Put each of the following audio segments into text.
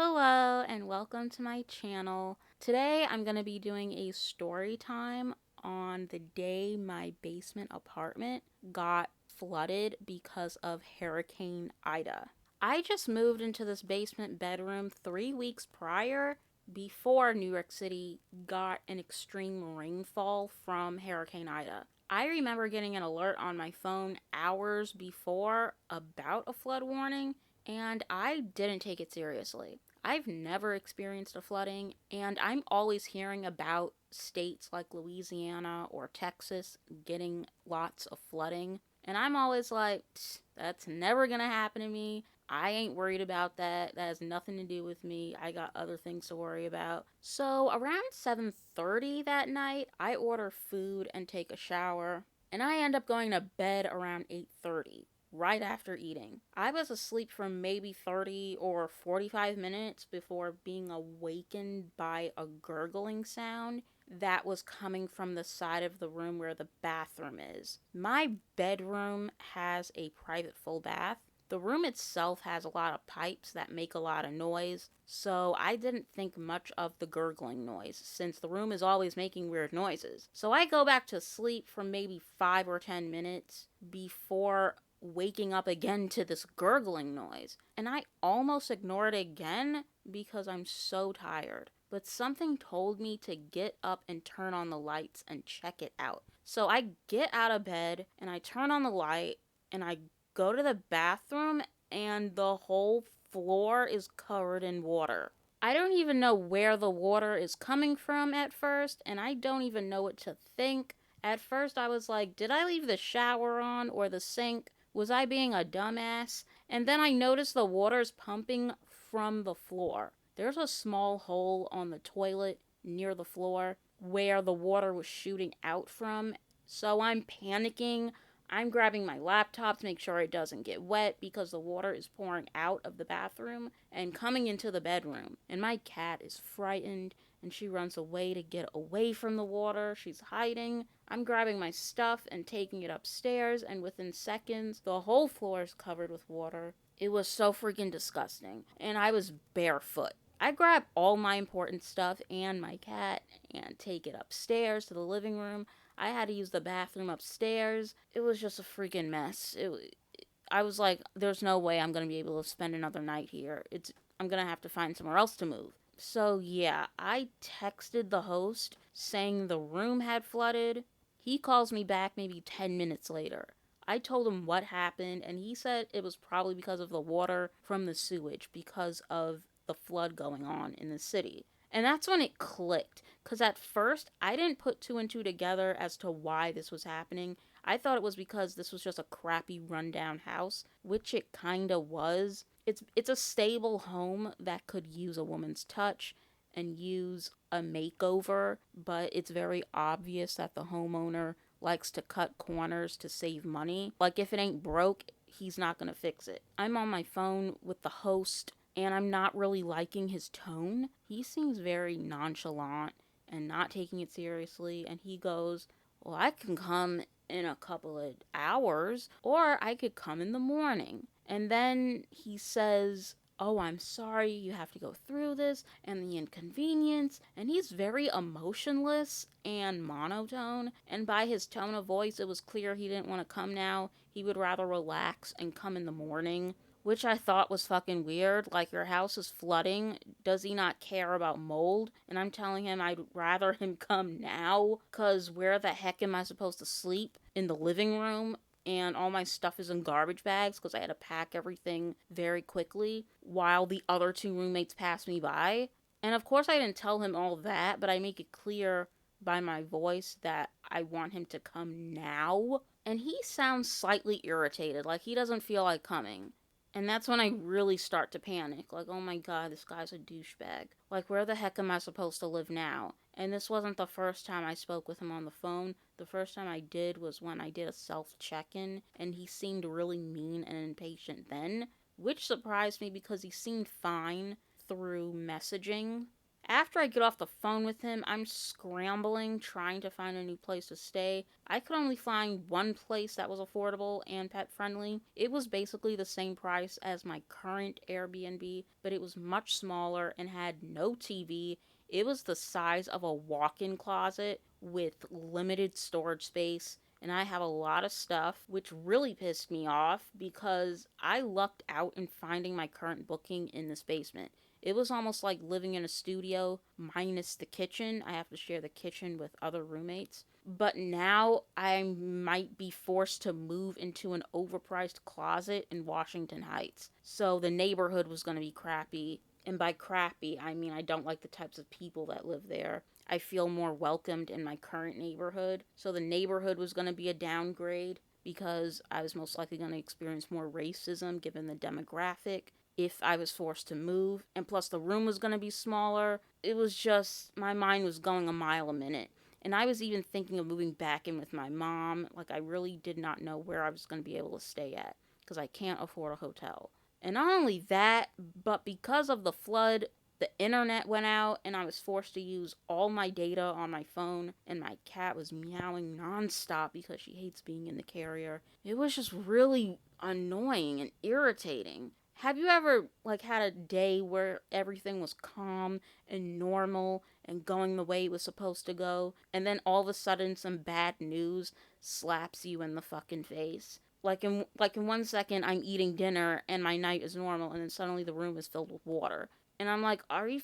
Hello and welcome to my channel. Today I'm going to be doing a story time on the day my basement apartment got flooded because of Hurricane Ida. I just moved into this basement bedroom 3 weeks prior before New York City got an extreme rainfall from Hurricane Ida. I remember getting an alert on my phone hours before about a flood warning, and I didn't take it seriously. I've never experienced a flooding, and I'm always hearing about states like Louisiana or Texas getting lots of flooding. And I'm always like, that's never gonna happen to me. I ain't worried about that. That has nothing to do with me. I got other things to worry about. So around 7:30 that night, I order food and take a shower, and I end up going to bed around 8:30 right after eating. I was asleep for maybe 30 or 45 minutes before being awakened by a gurgling sound that was coming from the side of the room where the bathroom is. My bedroom has a private full bath. The room itself has a lot of pipes that make a lot of noise, so I didn't think much of the gurgling noise since the room is always making weird noises. So I go back to sleep for maybe 5 or 10 minutes before waking up again to this gurgling noise. And I almost ignored it again because I'm so tired. But something told me to get up and turn on the lights and check it out. So I get out of bed and I turn on the light and I go to the bathroom and the whole floor is covered in water. I don't even know where the water is coming from at first, and I don't even know what to think. At first, I was like, did I leave the shower on or the sink? Was I being a dumbass? And then I noticed the water's pumping from the floor. There's a small hole on the toilet near the floor where the water was shooting out from. So I'm panicking. I'm grabbing my laptop to make sure it doesn't get wet because the water is pouring out of the bathroom and coming into the bedroom. And my cat is frightened and she runs away to get away from the water. She's hiding. I'm grabbing my stuff and taking it upstairs, and within seconds, the whole floor is covered with water. It was so freaking disgusting. And I was barefoot. I grab all my important stuff and my cat and take it upstairs to the living room. I had to use the bathroom upstairs. It was just a freaking mess. I was like, there's no way I'm going to be able to spend another night here. I'm going to have to find somewhere else to move. So yeah, I texted the host saying the room had flooded. He calls me back maybe 10 minutes later. I told him what happened, and he said it was probably because of the water from the sewage because of the flood going on in the city. And that's when it clicked, because at first I didn't put two and two together as to why this was happening. I thought it was because this was just a crappy rundown house, which it kinda was. It's a stable home that could use a woman's touch and use a makeover, but it's very obvious that the homeowner likes to cut corners to save money. Like, if it ain't broke, he's not gonna fix it. I'm on my phone with the host, and I'm not really liking his tone. He seems very nonchalant and not taking it seriously, and he goes, well, I can come in a couple of hours, or I could come in the morning. And then he says, oh, I'm sorry you have to go through this and the inconvenience. And he's very emotionless and monotone. And by his tone of voice, it was clear he didn't want to come now. He would rather relax and come in the morning, which I thought was fucking weird. Like, your house is flooding. Does he not care about mold? And I'm telling him I'd rather him come now, because where the heck am I supposed to sleep? In the living room? And all my stuff is in garbage bags because I had to pack everything very quickly while the other two roommates passed me by. And of course, I didn't tell him all that, but I make it clear by my voice that I want him to come now. And he sounds slightly irritated, like he doesn't feel like coming. And that's when I really start to panic. Like, oh my god, this guy's a douchebag. Like, where the heck am I supposed to live now? And this wasn't the first time I spoke with him on the phone. The first time I did was when I did a self-check-in, and he seemed really mean and impatient then, which surprised me because he seemed fine through messaging After I get off the phone with him, I'm scrambling, trying to find a new place to stay. I could only find one place that was affordable and pet friendly. It was basically the same price as my current Airbnb, but it was much smaller and had no TV. It was the size of a walk in closet with limited storage space. And I have a lot of stuff, which really pissed me off because I lucked out in finding my current booking in this basement. It was almost like living in a studio minus the kitchen. I have to share the kitchen with other roommates. But now I might be forced to move into an overpriced closet in Washington Heights. So the neighborhood was going to be crappy. And by crappy, I mean I don't like the types of people that live there. I feel more welcomed in my current neighborhood. So the neighborhood was going to be a downgrade because I was most likely going to experience more racism given the demographic if I was forced to move. And plus, the room was going to be smaller. It was just, my mind was going a mile a minute. And I was even thinking of moving back in with my mom. Like, I really did not know where I was going to be able to stay at because I can't afford a hotel. And not only that, but because of the flood, the internet went out and I was forced to use all my data on my phone, and my cat was meowing nonstop because she hates being in the carrier. It was just really annoying and irritating. Have you ever had a day where everything was calm and normal and going the way it was supposed to go, and then all of a sudden some bad news slaps you in the fucking face? Like in 1 second I'm eating dinner and my night is normal, and then suddenly the room is filled with water. And I'm like, are you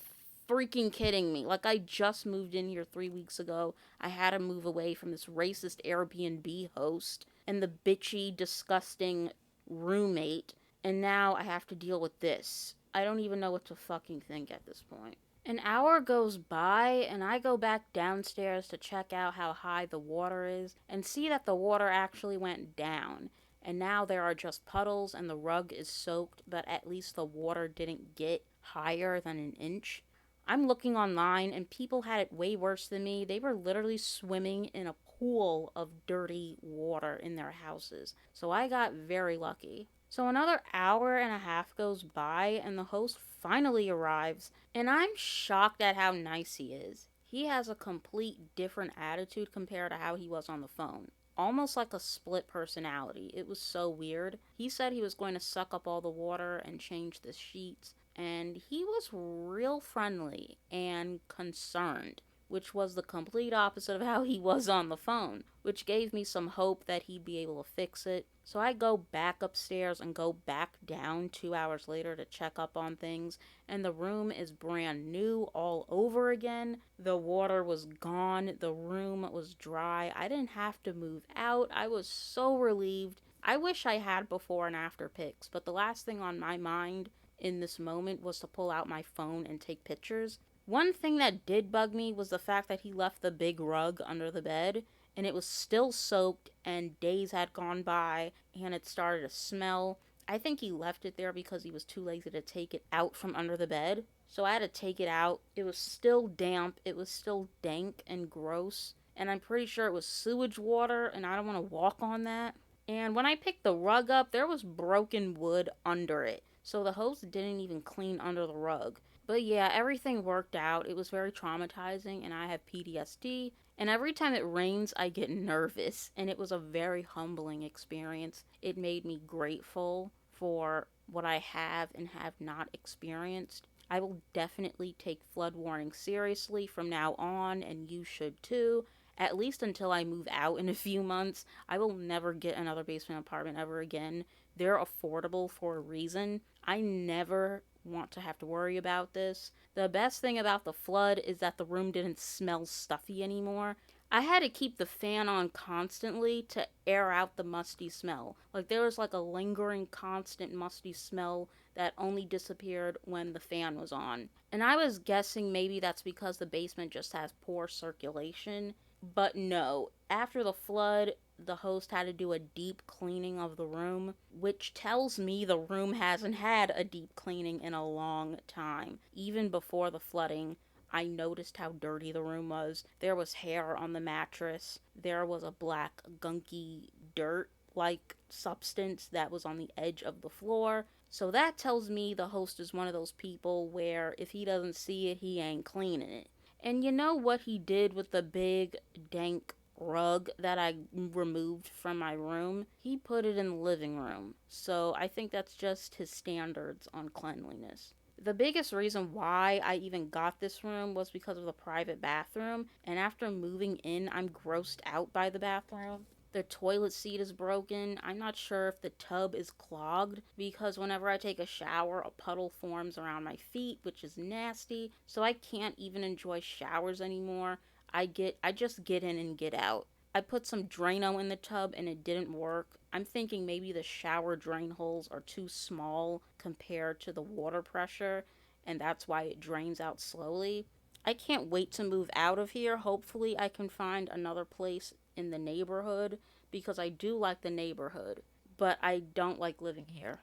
freaking kidding me? Like, I just moved in here 3 weeks ago. I had to move away from this racist Airbnb host and the bitchy, disgusting roommate, and now I have to deal with this. I don't even know what to fucking think at this point. An hour goes by, and I go back downstairs to check out how high the water is and see that the water actually went down. And now there are just puddles and the rug is soaked, but at least the water didn't get higher than an inch. I'm looking online and people had it way worse than me. They were literally swimming in a pool of dirty water in their houses. So I got very lucky. So another hour and a half goes by and the host finally arrives, and I'm shocked at how nice he is. He has a complete different attitude compared to how he was on the phone. Almost like a split personality. It was so weird. He said he was going to suck up all the water and change the sheets, and he was real friendly and concerned, which was the complete opposite of how he was on the phone, which gave me some hope that he'd be able to fix it. So I go back upstairs and go back down 2 hours later to check up on things, and the room is brand new all over again. The water was gone, the room was dry. I didn't have to move out. I was so relieved. I wish I had before and after pics, but the last thing on my mind in this moment was to pull out my phone and take pictures. One thing that did bug me was the fact that he left the big rug under the bed, and it was still soaked, and days had gone by, and it started to smell. I think he left it there because he was too lazy to take it out from under the bed. So I had to take it out. It was still damp, it was still dank and gross, and I'm pretty sure it was sewage water, and I don't want to walk on that. And when I picked the rug up, there was broken wood under it. So the host didn't even clean under the rug. But yeah, everything worked out. It was very traumatizing, and I have PTSD. And every time it rains, I get nervous. And it was a very humbling experience. It made me grateful for what I have and have not experienced. I will definitely take flood warnings seriously from now on, and you should too. At least until I move out in a few months. I will never get another basement apartment ever again. They're affordable for a reason. I never want to have to worry about this. The best thing about the flood is that the room didn't smell stuffy anymore. I had to keep the fan on constantly to air out the musty smell. Like, there was like a lingering constant musty smell that only disappeared when the fan was on. And I was guessing maybe that's because the basement just has poor circulation. But no, after the flood, the host had to do a deep cleaning of the room, which tells me the room hasn't had a deep cleaning in a long time. Even before the flooding, I noticed how dirty the room was. There was hair on the mattress. There was a black, gunky, dirt-like substance that was on the edge of the floor. So that tells me the host is one of those people where if he doesn't see it, he ain't cleaning it. And you know what he did with the big dank rug that I removed from my room? He put it in the living room. So I think that's just his standards on cleanliness. The biggest reason why I even got this room was because of the private bathroom, and after moving in, I'm grossed out by the bathroom. The toilet seat is broken. I'm not sure if the tub is clogged because whenever I take a shower, a puddle forms around my feet, which is nasty. So I can't even enjoy showers anymore. I just get in and get out. I put some Drano in the tub and it didn't work. I'm thinking maybe the shower drain holes are too small compared to the water pressure, and that's why it drains out slowly. I can't wait to move out of here. Hopefully, I can find another place in the neighborhood because I do like the neighborhood, but I don't like living here.